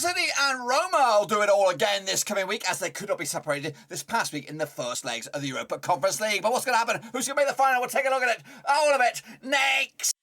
City and Roma will do it all again this coming week, as they could not be separated this past week in the first legs of the Europa Conference League. But what's going to happen? Who's going to make the final? We'll take a look at it. All of it next.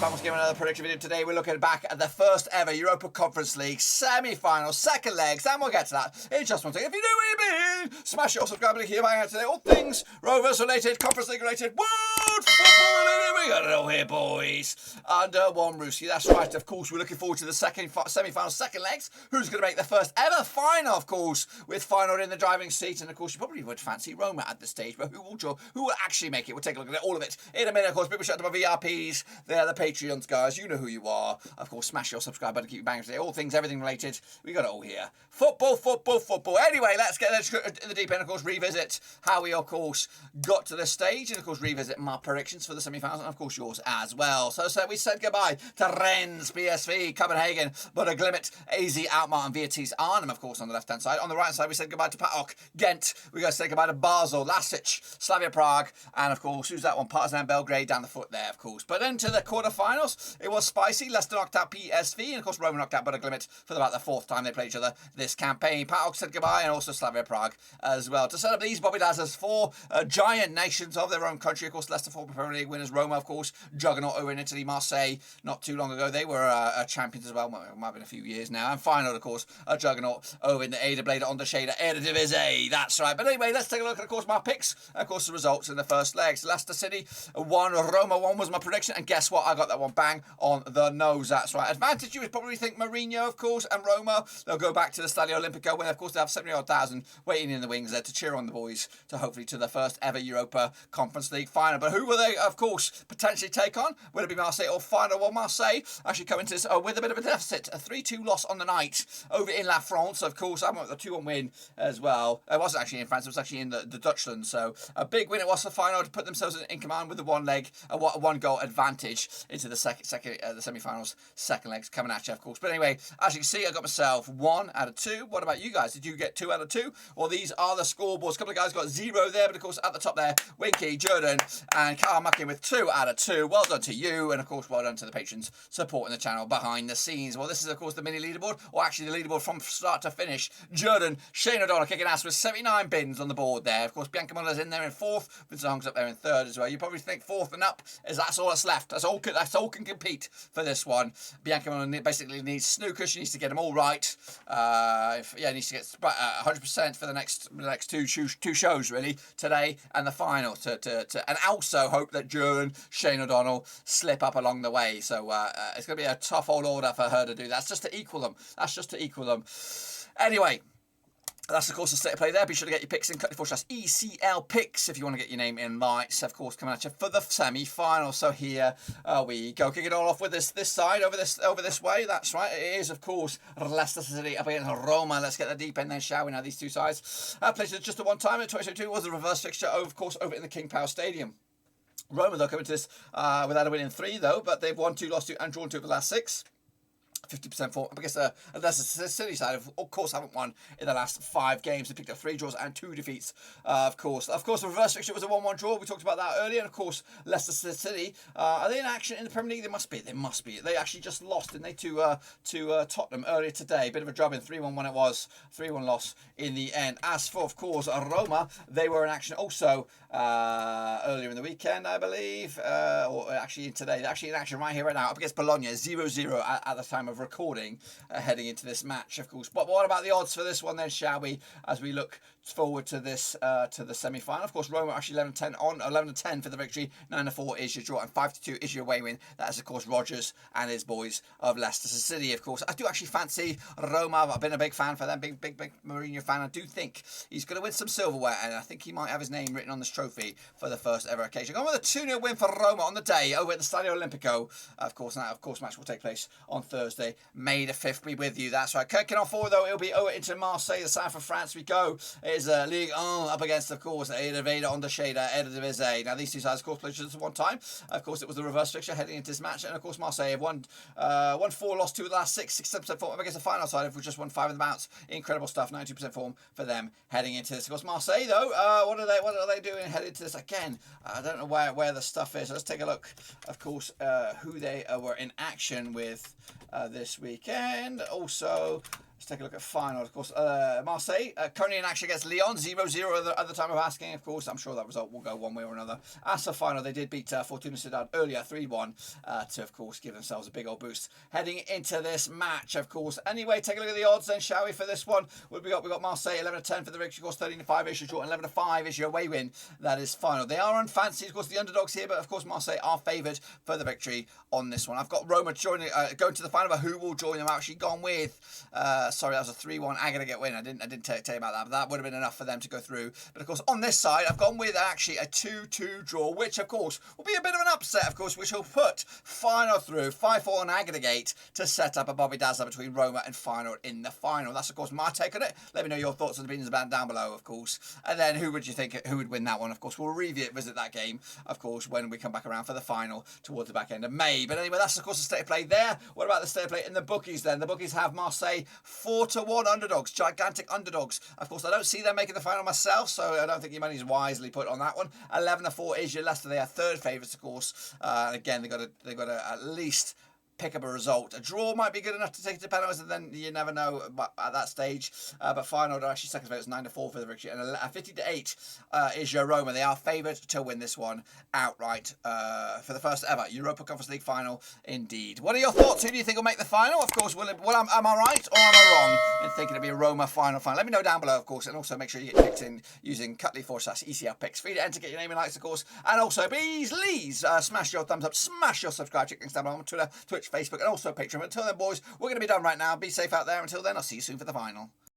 Let's give another prediction video. Today we're looking back at the first ever Europa Conference League semi-final, second legs, and we'll get to that in just one second. If you know what I mean, smash your subscribe button here. Bang out today. All things Rovers related, Conference League related, world football related. We got it all here, boys. Under one roof. That's right. Of course, we're looking forward to the second semi-final, second legs. Who's going to make the first ever final? Of course, with Feyenoord in the driving seat, and of course, you probably would fancy Roma at this stage. But who will actually make it? We'll take a look at all of it in a minute. Of course, people shout out to my VRPs. They're the Patreons, guys. You know who you are. Of course, smash your subscribe button, keep you banging today. All things, everything related. We got it all here. Football, football, football. Anyway, let's get in the deep end. Of course, revisit how we, of course, got to this stage, and of course, revisit my predictions for the semi-finals, and of course, yours as well. So we said goodbye to Rennes, PSV, Copenhagen, Bodø/Glimt, AZ Alkmaar, and Vitesse Arnhem, of course, on the left-hand side. On the right side, we said goodbye to PAOK, Ghent. We're going to say goodbye to Basel, Lasic, Slavia Prague, and of course, who's that one? Partizan Belgrade down the foot there, of course. But then to the quarterfinals, it was spicy. Leicester knocked out PSV, and of course, Roma knocked out Bodø/Glimt for about the fourth time they played each other this campaign. PAOK said goodbye, and also Slavia Prague as well. To set up these Bobby Dazzlers, four giant nations of their own country. Of course, Leicester, former Premier League winners. Roma, of course, juggernaut over in Italy. Marseille, not too long ago, they were champions as well. Might have been a few years now. And Feyenoord, of course, a juggernaut over in the Ada Blade on the Shader Eredivisie. That's right. But anyway, let's take a look at, of course, my picks. And of course, the results in the first legs. Leicester City 1, Roma 1 was my prediction. And guess what? I got that one bang on the nose. That's right. Advantage, you would probably think Mourinho, of course, and Roma. They'll go back to the Stadio Olimpico when, of course, they have 70,000 waiting in the wings there to cheer on the boys to hopefully to the first ever Europa Conference League final. But who will they, of course, potentially take on? Will it be Marseille or Feyenoord? Well, Marseille actually come into this with a bit of a deficit. A 3-2 loss on the night over in La France, of course. I went with a 2-1 win as well. It wasn't actually in France. It was actually in the Dutchland. So a big win it was for Feyenoord to put themselves in command with the one goal advantage into the the semi-finals, second legs coming at you, of course. But anyway, as you can see, I got myself 1 out of 2. What about you guys? Did you get 2 out of 2? Well, these are the scoreboards. A couple of guys got 0 there, but of course at the top there, Winky, Jordan, and Carl Muckin with 2 out of 2. Well done to you, and of course well done to the patrons supporting the channel behind the scenes. Well, this is of course the mini leaderboard, or actually the leaderboard from start to finish. Jordan, Shane O'Donnell kicking ass with 79 bins on the board there. Of course, Bianca Muller's in there in 4th. Vincent Hong's up there in 3rd as well. You probably think 4th and up is that's all that's left. That's all can compete for this one. Bianca Muller basically needs snooker. She needs to get them all right. Needs to get 100% for the next two shows really, today and the final. And also hope that Jordan, Shane O'Donnell slip up along the way. So it's going to be a tough old order for her to do. That's just to equal them. Anyway, that's, of course, the state of play there. Be sure to get your picks in. cut/ECL picks if you want to get your name in lights, of course, coming at you for the semi-final. So here we go. Kick it all off with this side, over this way. That's right. It is, of course, Leicester City up against Roma. Let's get the deep end then, shall we? Now, these two sides played just a one-timer. 2022 was a reverse fixture, of course, over in the King Power Stadium. Roma, they'll come into this without a win in 3, though, but they've won 2, lost 2, and drawn 2 of the last 6. 50% form. I guess the City side, of course, haven't won in the last 5 games. They picked up 3 draws and 2 defeats, of course. The reverse fixture was a 1-1 draw. We talked about that earlier. And, of course, Leicester City, are they in action in the Premier League? They must be. They actually just lost, didn't they, to Tottenham earlier today. Bit of a drubbing, 3-1 when it was. 3-1 loss in the end. As for, of course, Roma, they were in action also earlier in the weekend, I believe. Or actually today. They're actually in action right here, right now, up against Bologna, 0-0 at the time of recording heading into this match, of course. But what about the odds for this one then, shall we, as we look forward to this to the semi-final? Of course, Roma actually 11-10 for the victory, 9-4 is your draw, and 5-2 is your away win. That is, of course, Rodgers and his boys of Leicester City, of course. I do actually fancy Roma. I've been a big fan for them, big Mourinho fan. I do think he's going to win some silverware, and I think he might have his name written on this trophy for the first ever occasion. Going with a 2-0 win for Roma on the day over at the Stadio Olimpico. Of course, match will take place on Thursday. they made a fifth. Be with you. That's right. Kicking off forward though, it'll be over into Marseille, the south of France. We go. It is Ligue 1 up against, of course, Eredivisie on the Shader, Eredivisie. Now these two sides, of course, played just one time. Of course, it was the reverse fixture heading into this match, and of course, Marseille have won 4, lost 2 of the last 6% form against the final side, of which just won 5 of the bounce. Incredible stuff. 92% form for them heading into this. Of course, Marseille though, what are they doing heading into this again? I don't know where the stuff is. Let's take a look. Of course, who they were in action with this weekend. Also, let's take a look at Feyenoord. Of course, Marseille currently in action against Lyon, 0-0 at the time of asking. Of course, I'm sure that result will go one way or another. As for Feyenoord, they did beat Fortuna Sittard earlier, 3-1, to, of course, give themselves a big old boost heading into this match, of course. Anyway, take a look at the odds then, shall we, for this one? What we got? We got Marseille, 11-10 for the victory, of course, 13-5 is your draw, and 11-5 is your away win. That is Feyenoord. They are unfancy, of course, the underdogs here, but, of course, Marseille are favoured for the victory on this one. I've got Roma joining, going to the final, but who will join them? I've actually gone with, sorry, that was a 3-1 aggregate win. I didn't tell you about that, but that would have been enough for them to go through. But of course, on this side, I've gone with actually a 2-2 draw, which of course will be a bit of an upset, of course, which will put Feyenoord through 5-4 on aggregate to set up a Bobby Dazzler between Roma and Feyenoord in the final. That's of course my take on it. Let me know your thoughts and opinions about it down below, of course. And then who would you think who would win that one? Of course, we'll revisit that game, of course, when we come back around for the final towards the back end of May. But anyway, that's of course the state of play there. What about the state of play in the bookies then? The bookies have Marseille 4-1 underdogs, gigantic underdogs. Of course, I don't see them making the final myself, so I don't think your money's wisely put on that one. 11-4 is your Leicester. They are third favourites, of course. And again, they've got to at least pick up a result. A draw might be good enough to take it to penalties, and then you never know at that stage. But Feyenoord are actually second favourites, 9-4 for the victory, and 50-8 is your Roma. They are favoured to win this one outright for the first ever Europa Conference League final. Indeed. What are your thoughts? Who do you think will make the final? Of course, am I right or am I wrong in thinking it'll be a Roma final? Let me know down below, of course, and also make sure you get picked in using Cutley/ECL picks. Free to enter, get your name and likes, of course, and also please smash your thumbs up, smash your subscribe, check links down below on Twitter, Twitch, Facebook, and also Patreon. Until then, boys, we're going to be done right now. Be safe out there. Until then, I'll see you soon for the final.